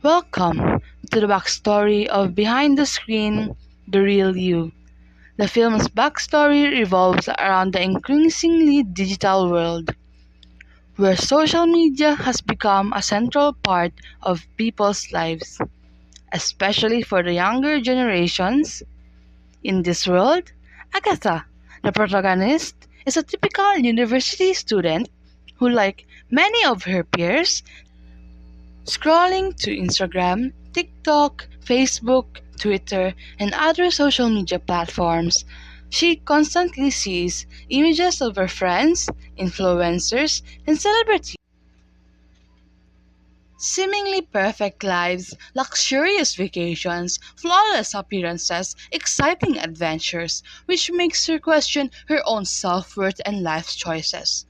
Welcome to the backstory of Behind the Screen, The Real You. The film's backstory revolves around the increasingly digital world, where social media has become a central part of people's lives, especially for the younger generations. In this world, Agatha, the protagonist, is a typical university student who, like many of her peers, scrolling to Instagram, TikTok, Facebook, Twitter, and other social media platforms, she constantly sees images of her friends, influencers, and celebrities. Seemingly perfect lives, luxurious vacations, flawless appearances, exciting adventures, which makes her question her own self worth and life choices.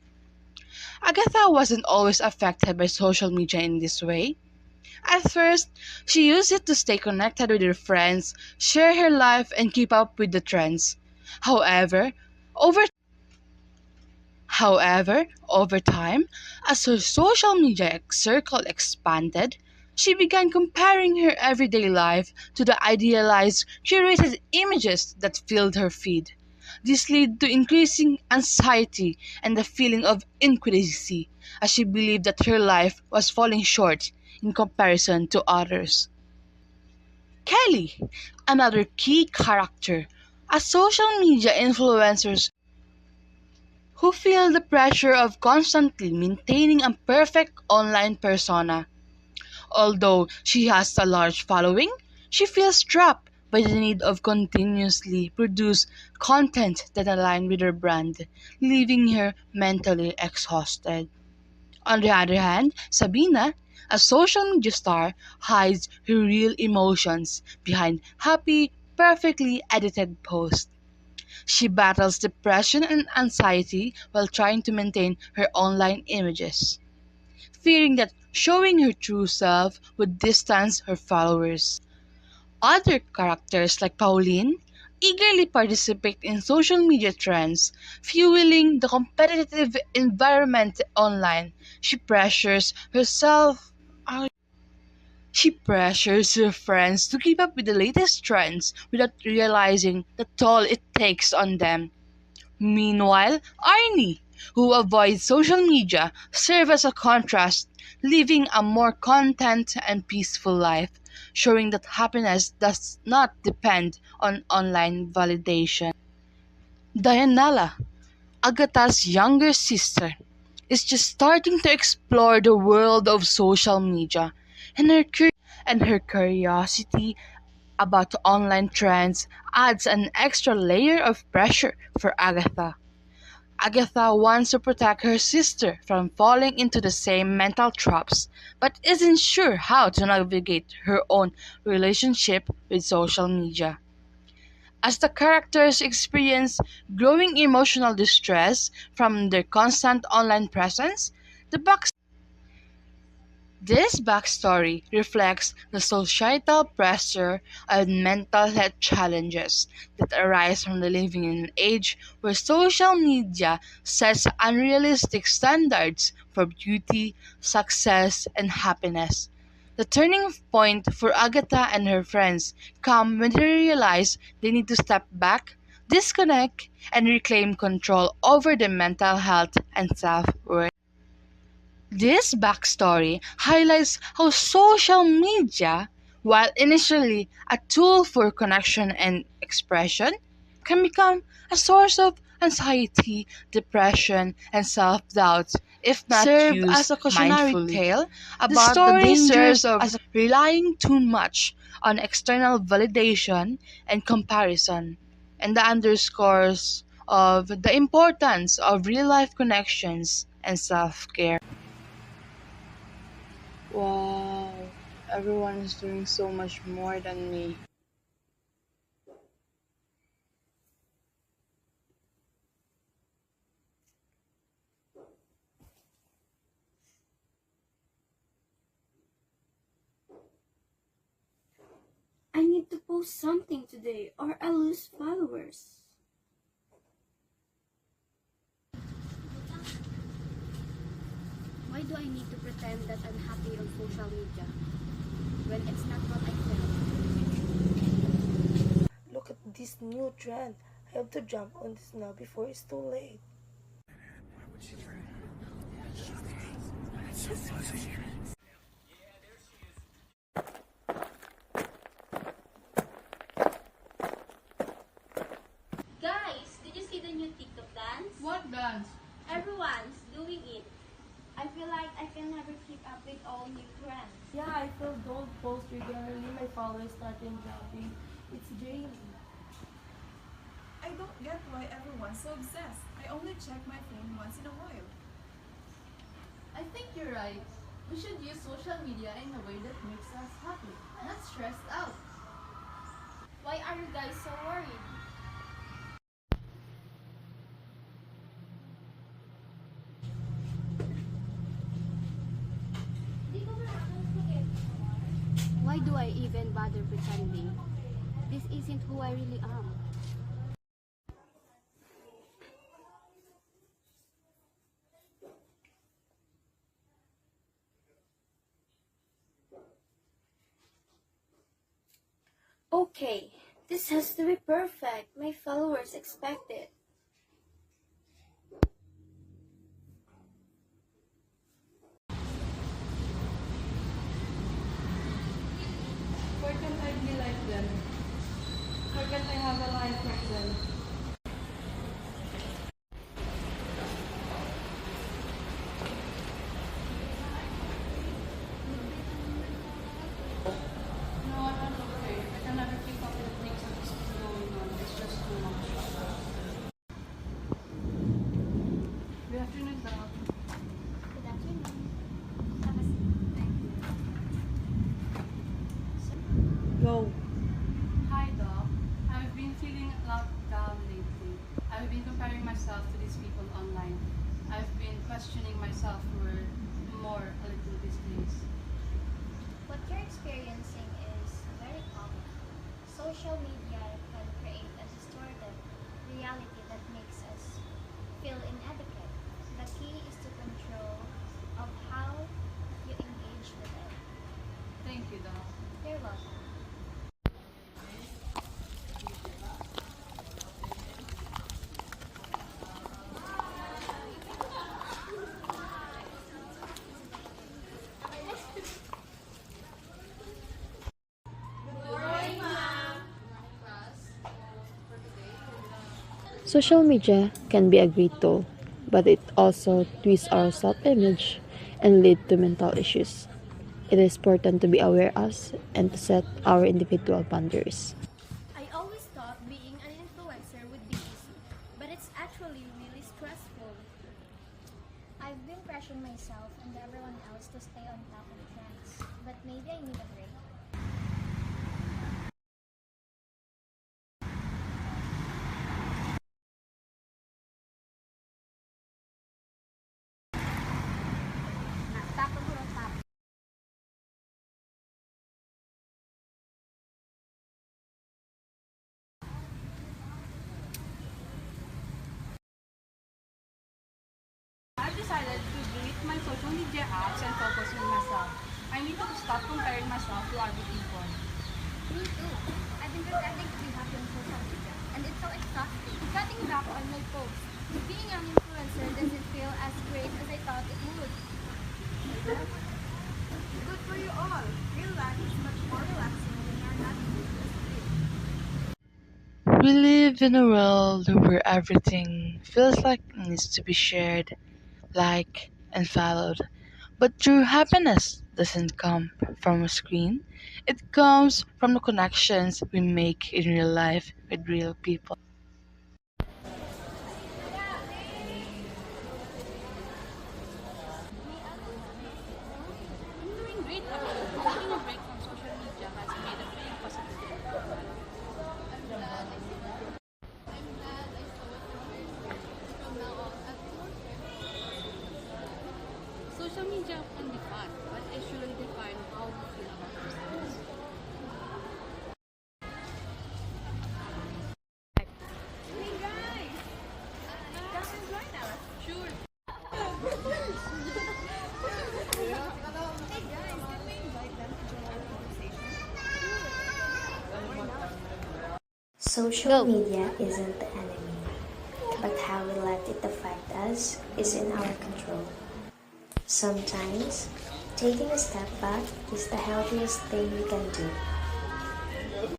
Agatha wasn't always affected by social media in this way. At first, she used it to stay connected with her friends, share her life, and keep up with the trends. However, over over time, as her social media circle expanded, she began comparing her everyday life to the idealized, curated images that filled her feed. This led to increasing anxiety and the feeling of inadequacy, as she believed that her life was falling short in comparison to others. Kelly, another key character, a social media influencer who feel the pressure of constantly maintaining a perfect online persona. Although she has a large following, she feels trapped by the need of continuously produce content that align with her brand, leaving her mentally exhausted. On the other hand, Sabina, a social media star, hides her real emotions behind happy, perfectly edited posts. She battles depression and anxiety while trying to maintain her online images, fearing that showing her true self would distance her followers. Other characters like Pauline eagerly participate in social media trends, fueling the competitive environment online. She pressures her friends to keep up with the latest trends without realizing the toll it takes on them. Meanwhile, Arnie, who avoids social media, serves as a contrast, living a more content and peaceful life, showing that happiness does not depend on online validation. Dianella, Agatha's younger sister, is just starting to explore the world of social media, and her curiosity about online trends adds an extra layer of pressure for Agatha. Agatha wants to protect her sister from falling into the same mental traps, but isn't sure how to navigate her own relationship with social media. As the characters experience growing emotional distress from their constant online presence, the this backstory reflects the societal pressure and mental health challenges that arise from the living in an age where social media sets unrealistic standards for beauty, success, and happiness. The turning point for Agatha and her friends come when they realize they need to step back, disconnect, and reclaim control over their mental health and self-worth. This backstory highlights how social media, while initially a tool for connection and expression, can become a source of anxiety, depression, and self doubt if not used as a cautionary mindfully. Tale the about the story dangers serves of as relying too much on external validation and comparison, and the underscores of the importance of real life connections and self care. Wow, everyone is doing so much more than me. I need to post something today or I'll lose followers. Why do I need to pretend that I'm happy on social media? when it's not what I felt. Look at this new trend. I have to jump on this now before it's too late. Guys, did you see the new TikTok dance? What dance? Everyone's doing it. I feel like I can never keep up with all new trends. Yeah, I feel don't post regularly. My followers started jumping. It's draining. I don't get why everyone's so obsessed. I only check my phone once in a while. I think you're right. We should use social media in a way that makes us happy, not stressed out. Why are you guys so worried? Why do I even bother pretending? This isn't who I really am. Okay, this has to be perfect. My followers expect it. Why can't I be like them? Why can't I have a life like them? No, I'm not okay. I can never keep up with things that's going on. It's just too much. Good afternoon, Doc. Good afternoon. Have a seat. Thank you. Go. Hi, Doc. I've been feeling a lot down lately. I've been comparing myself to these people online. I've been questioning my self-worth more a little these days. What you're experiencing is very common. Social media can create a distorted reality that makes us feel inadequate. The key is to control of how you engage with it. Thank you, Doc. You're welcome. Social media can be a great tool, but it also twists our self-image and lead to mental issues. It is important to be aware of and to set our individual boundaries. I always thought being an influencer would be easy, but it's actually really stressful. I've been pressuring myself and everyone else to stay on top of trends, but maybe I need a break. I've decided to delete my social media apps and focus on myself. I need to stop comparing myself to other people. Me too. I've been pretending to be happy on social media, and it's so exhausting. Cutting back on my posts. Being an influencer doesn't feel as great as I thought it would. Good for you all. Real life is much more relaxing when you're not doing this. We live in a world where everything feels like it needs to be shared, liked, and followed. But true happiness doesn't come from a screen, it comes from the connections we make in real life with real people. I'm doing great actually. Taking a break from social media has made a big positive difference. Social media can be fun, but it shouldn't define how we feel about ourselves. Hey guys! Come and join us. Sure. Hey guys, can we invite them to join our conversation? Social media isn't the enemy, but how we let it affect us is in our control. Sometimes, taking a step back is the healthiest thing we can do.